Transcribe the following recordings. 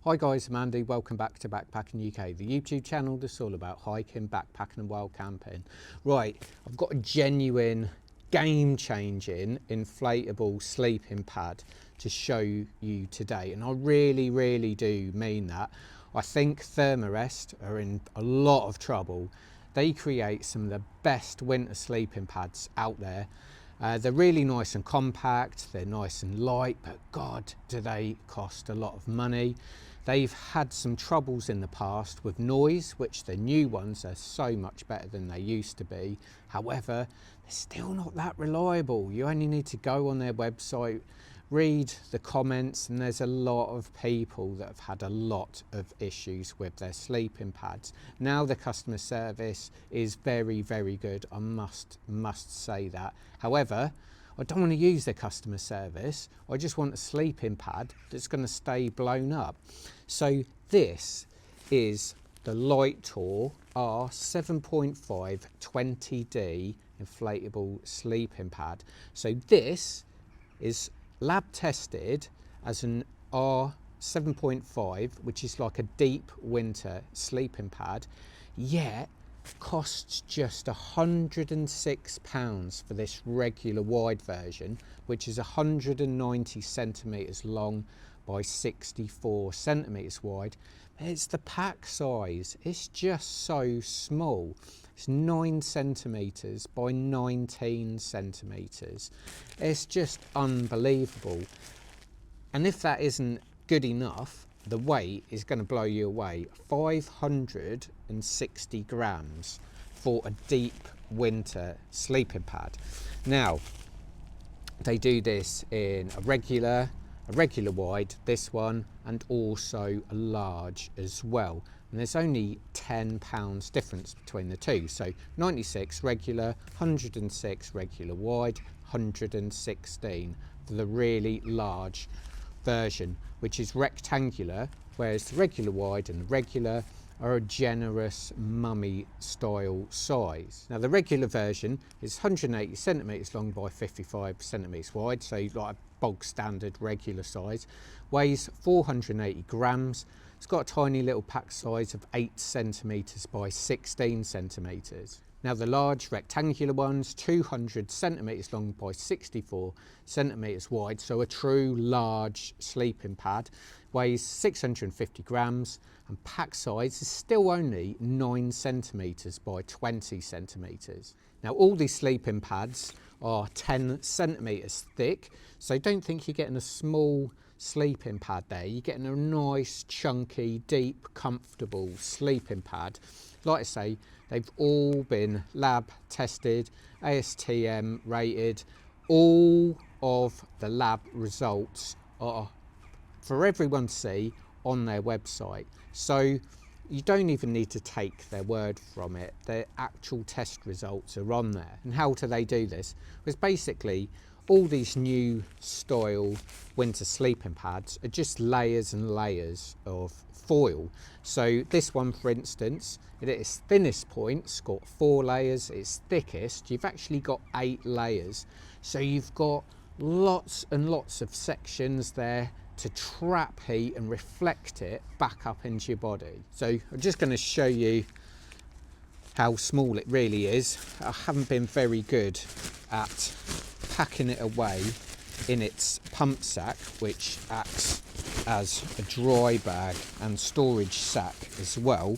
Hi guys, I'm Andy, welcome back to Backpacking UK, the YouTube channel that's all about hiking, backpacking and wild camping. Right, I've got a genuine game-changing inflatable sleeping pad to show you today, and I really do mean that. I think Thermarest are in a lot of trouble. They create some of the best winter sleeping pads out there. They're really nice and compact, they're nice and light, but God, do they cost a lot of money. They've had some troubles in the past with noise, which the new ones are so much better than they used to be. However, they're still not that reliable. You only need to go on their website, read the comments, and there's a lot of people that have had a lot of issues with their sleeping pads. Now the customer service is very good, I must say that. However, I don't want to use their customer service, I just want a sleeping pad that's going to stay blown up. So this is the Lighttour R7.5 20D inflatable sleeping pad. So this is lab tested as an R7.5, which is like a deep winter sleeping pad, yet costs just £106 for this regular wide version, which is 190 centimeters long by 64 centimeters wide. It's the pack size, it's just so small. It's 9 centimeters by 19 centimeters. It's just unbelievable. And if that isn't good enough, the weight is going to blow you away. 560 grams for a deep winter sleeping pad. Now, they do this in a regular wide, this one, and also a large as well. And there's only £10 difference between the two. So 96 regular, 106 regular wide, 116 for the really large version, which is rectangular, whereas the regular wide and the regular are a generous mummy style size. Now the regular version is 180 centimeters long by 55 centimeters wide, so like a bog standard regular size, weighs 480 grams. It's got a tiny little pack size of 8 centimeters by 16 centimeters. Now the large rectangular ones, 200 centimeters long by 64 centimeters wide, so a true large sleeping pad, weighs 650 grams, and pack size is still only 9 centimeters by 20 centimeters. Now all these sleeping pads are 10 centimeters thick, so don't think you're getting a small sleeping pad there. You're getting a nice, chunky, deep, comfortable sleeping pad. Like I say, they've all been lab tested, ASTM rated. All of the lab results are for everyone to see on their website. So you don't even need to take their word from it. Their actual test results are on there. And how do they do this? Well, basically all these new style winter sleeping pads are just layers and layers of foil. So this one, for instance, at its thinnest point, it's got 4 layers. Its thickest, you've actually got 8 layers. So you've got lots and lots of sections there to trap heat and reflect it back up into your body. So I'm just going to show you how small it really is. I haven't been very good at packing it away in its pump sack, which acts as a dry bag and storage sack as well.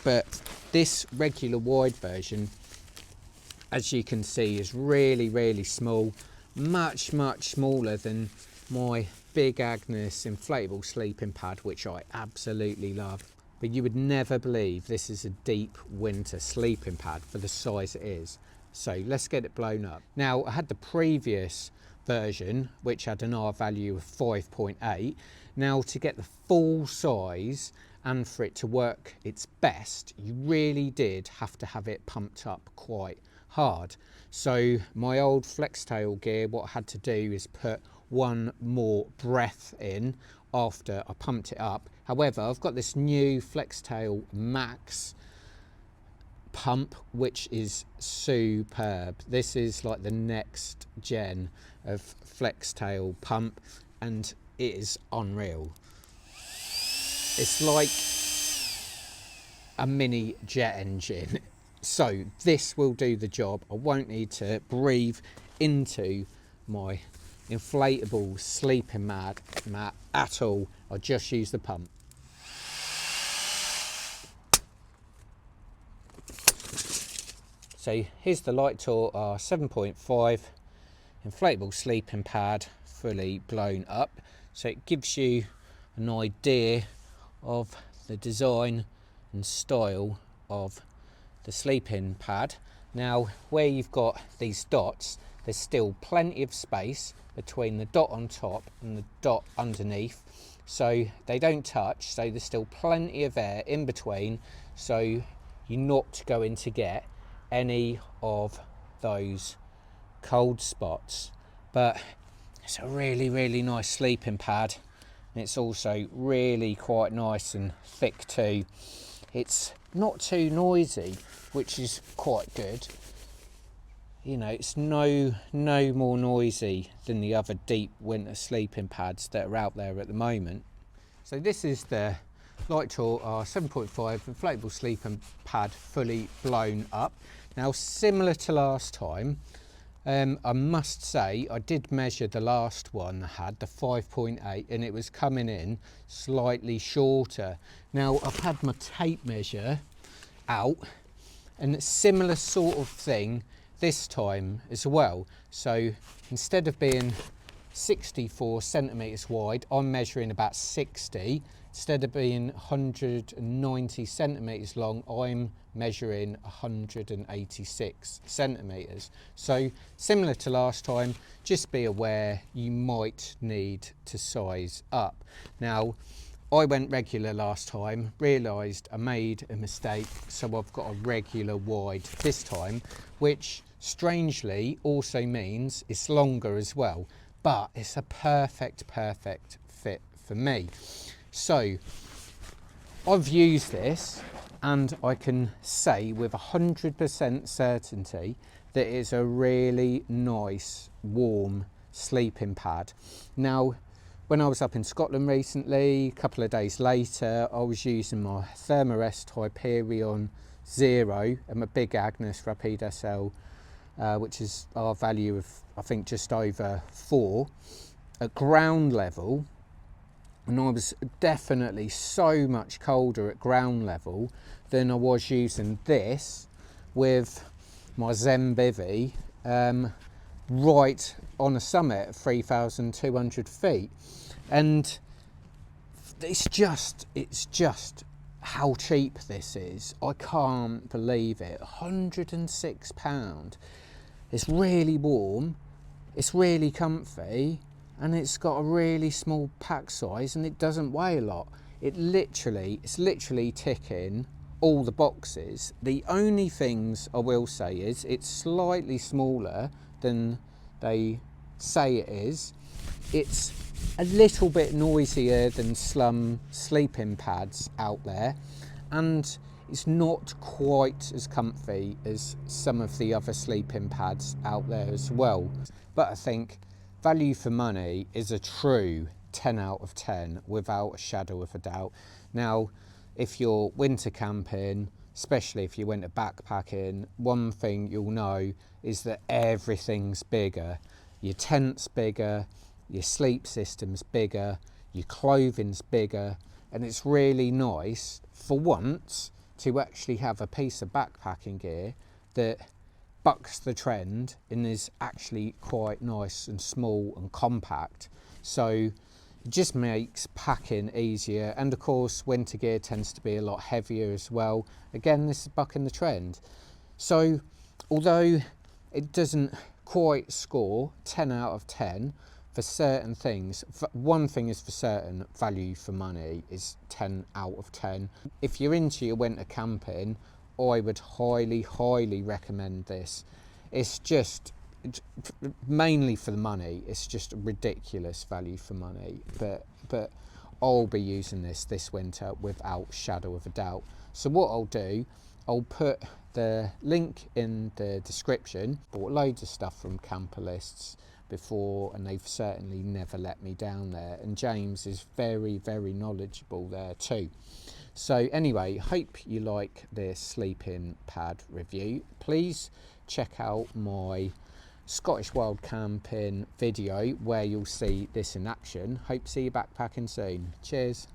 But this regular wide version, as you can see, is really small, much smaller than my Big Agnes inflatable sleeping pad, which I absolutely love. But you would never believe this is a deep winter sleeping pad for the size it is. So let's get it blown up. Now I had the previous version which had an R value of 5.8. Now to get the full size and for it to work its best, you really did have to have it pumped up quite hard. So my old Flextail gear, what I had to do is put one more breath in after I pumped it up. However, I've got this new Flextail Max pump which is superb. This is like the next gen of Flextail pump and it is unreal. It's like a mini jet engine. So this will do the job. I won't need to breathe into my inflatable sleeping mat at all. I just use the pump. So here's the Lighttour R7.5 inflatable sleeping pad, fully blown up. So it gives you an idea of the design and style of the sleeping pad. Now, where you've got these dots, there's still plenty of space between the dot on top and the dot underneath, so they don't touch, so there's still plenty of air in between, so you're not going to get any of those cold spots. But it's a really nice sleeping pad, and it's also really quite nice and thick too. It's not too noisy, which is quite good. You know, it's no more noisy than the other deep winter sleeping pads that are out there at the moment. So this is the Lighttour R7.5 inflatable sleeping pad, fully blown up. Now, similar to last time, I must say I did measure the last one I had, the 5.8, and it was coming in slightly shorter. Now, I've had my tape measure out, and it's similar sort of thing this time as well. So instead of being 64 centimetres wide, I'm measuring about 60. Instead of being 190 centimetres long, I'm measuring 186 centimetres. So similar to last time, just be aware you might need to size up. Now, I went regular last time, realised I made a mistake, so I've got a regular wide this time, which strangely also means it's longer as well, but it's a perfect fit for me. So I've used this, and I can say with 100% certainty that it's a really nice warm sleeping pad. Now, when I was up in Scotland recently, a couple of days later, I was using my Thermarest Hyperion Zero and my Big Agnes Rapide SL, which is our value of, I think, just over 4 at ground level. And I was definitely so much colder at ground level than I was using this with my Zen Bivy right on a summit at 3,200 feet. And it's just how cheap this is. I can't believe it. £106. It's really warm, it's really comfy, and it's got a really small pack size, and it doesn't weigh a lot. It's literally ticking all the boxes. The only things I will say is it's slightly smaller than they say it is. It's a little bit noisier than some sleeping pads out there, and it's not quite as comfy as some of the other sleeping pads out there as well. But I think value for money is a true 10 out of 10 without a shadow of a doubt. Now, if you're winter camping, especially if you're winter backpacking, one thing you'll know is that everything's bigger. Your tent's bigger, your sleep system's bigger, your clothing's bigger, and it's really nice for once to actually have a piece of backpacking gear that bucks the trend and is actually quite nice and small and compact. So it just makes packing easier, and of course winter gear tends to be a lot heavier as well. Again, this is bucking the trend. So although it doesn't quite score 10 out of 10 for certain things, one thing is for certain, value for money is 10 out of 10. If you're into your winter camping, I would highly recommend this. It's mainly for the money. It's just ridiculous value for money, but I'll be using this winter without shadow of a doubt. So what I'll do, I'll put the link in the description. Bought loads of stuff from Camperlists, before, and they've certainly never let me down there, and James is very, very knowledgeable there too. So anyway, hope you like this sleeping pad review. Please check out my Scottish wild camping video where you'll see this in action. Hope to see you backpacking soon. Cheers.